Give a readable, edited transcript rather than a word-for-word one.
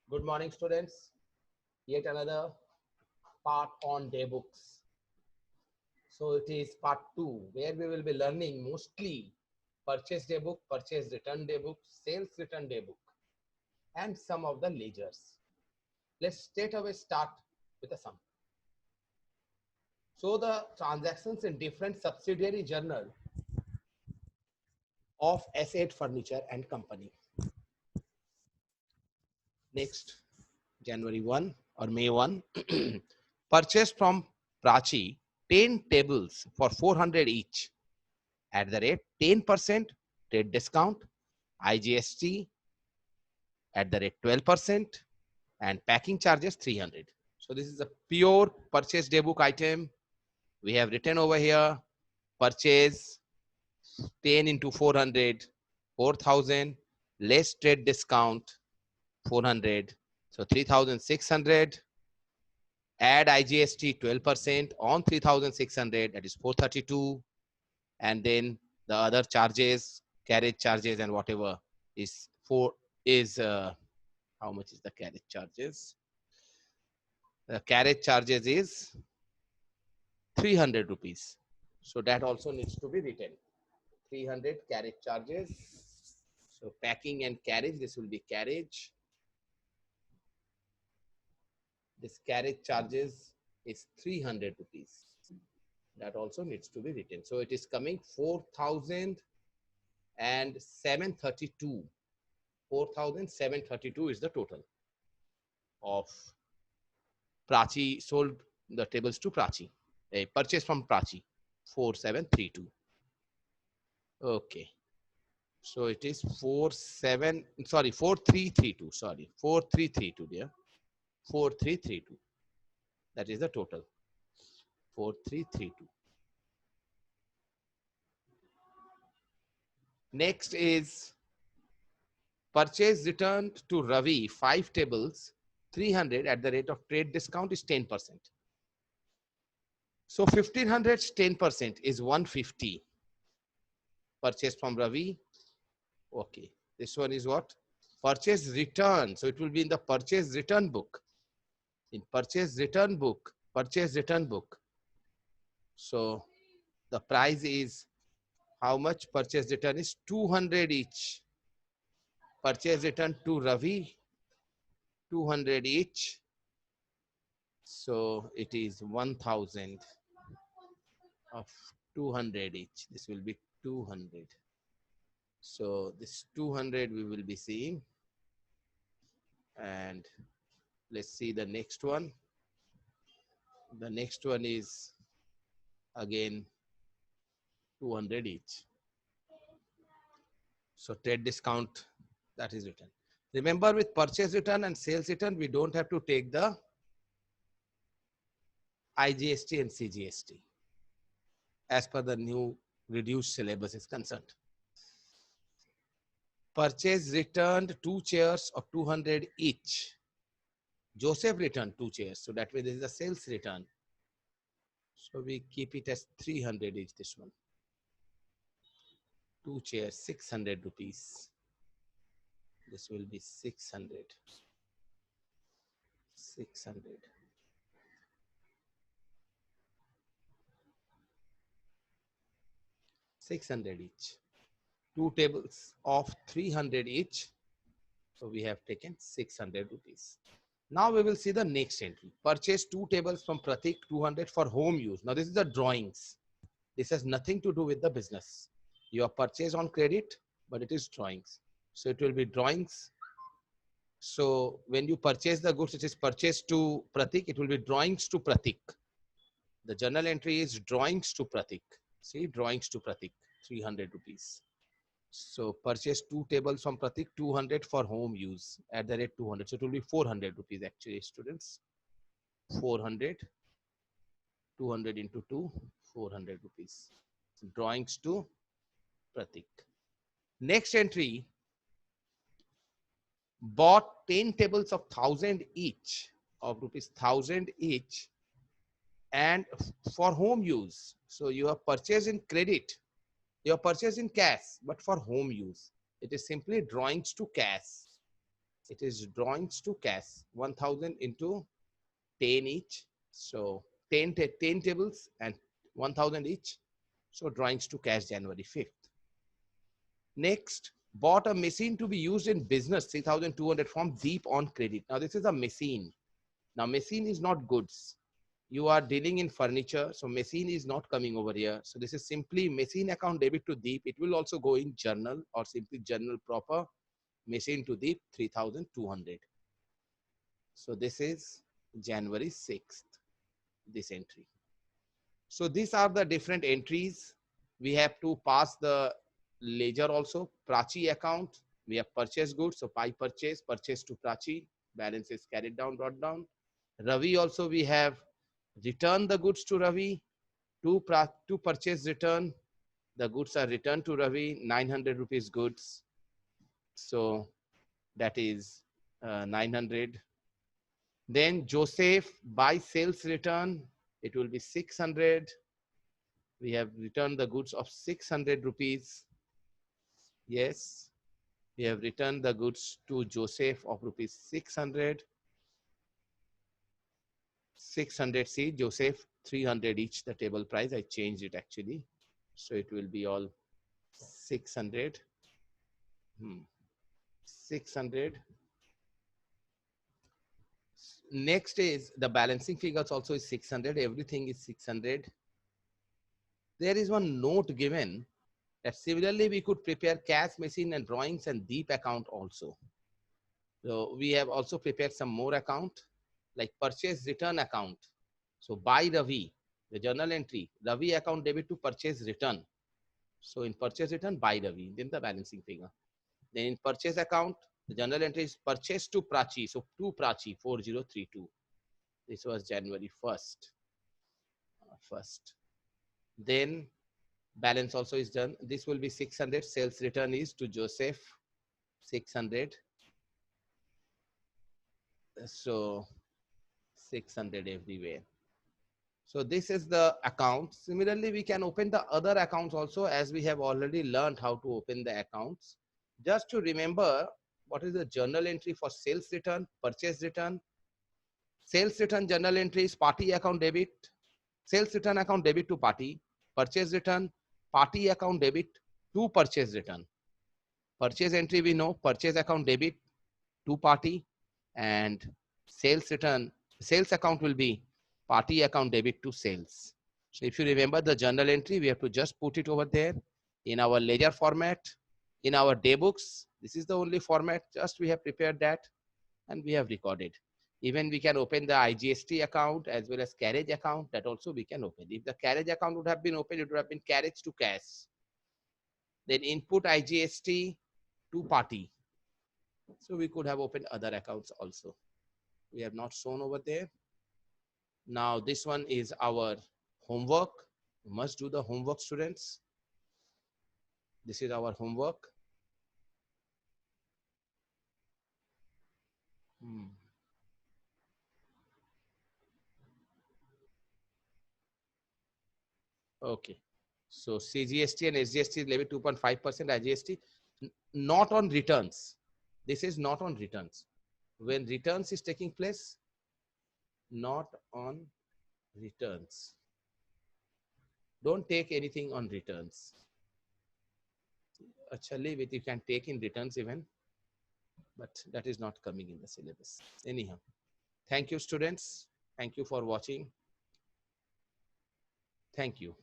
Good morning, students. Yet another part on day books. So it is part 2 where we will be learning mostly purchase day book, purchase return day book, sales return day book, and some of the ledgers. Let's straight away start with a sum. So the transactions in different subsidiary journal of S8 Furniture and Company. Next, January 1 or May 1, purchase from Prachi 10 tables for 400 each at the rate 10% trade discount, IGST at the rate 12%, and packing charges 300. So this is a pure purchase day book item. We have written over here purchase 10 into 400, 4,000 less trade discount 400. So 3,600. Add IGST 12% on 3,600, that is 432. And then the other charges, carriage charges and whatever is how much is the carriage charges? The carriage charges is 300 rupees. So that also needs to be written. 300 carriage charges. So packing and carriage, this will be carriage. This carriage charges is 300 rupees. That also needs to be written. So it is coming 4,732. 4,732 is the total of Prachi sold the tables to Prachi. A purchase from Prachi 4732. Okay. So it is 4332. Sorry, 4332, dear. 4332. That is the total. 4332. Next is purchase returned to Ravi 5 tables 300 at the rate of trade discount is 10%. So 1500's 10% is 150. Purchase from Ravi. Okay. This one is what? Purchase return. So it will be in the purchase return book. In purchase return book. Purchase return book. So the price is how much? Purchase return is 200 each. Purchase return to Ravi 200 each. So it is 1000 of 200 each. This will be 200. So this 200 we will be seeing. And let's see the next one. The next one is again 200 each. So trade discount, that is written. Remember, with purchase return and sales return, we don't have to take the IGST and CGST as per the new reduced syllabus is concerned. Purchase returned 2 chairs of 200 each. Joseph returned 2 chairs. So that way this is a sales return. So we keep it as 300 each, this one. 2 chairs, 600 rupees. This will be 600. 600. $600 each. 2 tables of 300 each. So we have taken 600 rupees. Now we will see the next entry. Purchase 2 tables from Pratik 200 for home use. Now this is the drawings. This has nothing to do with the business. You have purchased on credit, but it is drawings. So it will be drawings. So when you purchase the goods, it is purchased to Pratik. It will be drawings to Pratik. The journal entry is drawings to Pratik. See, drawings to Pratik, 300 rupees. So purchase 2 tables from Pratik, 200 for home use at the rate 200. So it will be 400 rupees actually, students. 400, 200 into 2, 400 rupees. Drawings to Pratik. Next entry, bought 10 tables of 1000 each, of rupees 1000 each, and for home use. So you have purchased in credit, you have purchased in cash, but for home use. It is simply drawings to cash. It is drawings to cash, 1000 into 10 each. So 10 tables and 1000 each. So drawings to cash January 5th. Next, bought a machine to be used in business, 3200 from Deep on credit. Now this is a machine. Now machine is not goods. You are dealing in furniture, so machine is not coming over here. So this is simply machine account debit to Deep. It will also go in journal or simply journal proper. Machine to Deep 3200. So this is January 6th, this entry. So these are the different entries. We have to pass the ledger also. Prachi account, we have purchase goods. So by purchase to Prachi, balance is carried down, brought down. Ravi also we have return the goods to Ravi. To purchase return, the goods are returned to Ravi, 900 rupees goods. So that is 900. Then Joseph by sales return, it will be 600. We have returned the goods of 600 rupees. Yes, we have returned the goods to Joseph of rupees 600. 600 C, Joseph 300 each, the table price. I changed it actually. So it will be all 600. 600. Next is the balancing figures also is 600. Everything is 600. There is one note given that similarly we could prepare cash machine and drawings and Deep account also. So we have also prepared some more account like purchase return account. So by Ravi, the journal entry, Ravi account debit to purchase return. So in purchase return by Ravi, then the balancing figure. Then in purchase account, the journal entry is purchase to Prachi. So to Prachi 4032. This was January 1st. Then balance also is done. This will be 600. Sales return is to Joseph 600. So 600 everywhere. So this is the account. Similarly, we can open the other accounts also, as we have already learned how to open the accounts. Just to remember, what is the journal entry for sales return, purchase return? Sales return journal entry is party account debit, sales return account debit to party, purchase return, party account debit to purchase return. Purchase entry we know, purchase account debit to party, and sales return, sales account will be party account debit to sales. So if you remember the journal entry, we have to just put it over there in our ledger format, in our day books. This is the only format, just we have prepared that and we have recorded. Even we can open the IGST account as well as carriage account, that also we can open. If the carriage account would have been opened, it would have been carriage to cash. Then input IGST to party. So we could have opened other accounts also. We have not shown over there. Now this one is our homework. You must do the homework, students. This is our homework. Okay. So CGST and SGST is levied 2.5%, IGST not on returns. This is not on returns. When returns is taking place, not on returns. Don't take anything on returns. Actually, with you can take in returns even, but that is not coming in the syllabus. Anyhow, thank you, students. Thank you for watching. Thank you.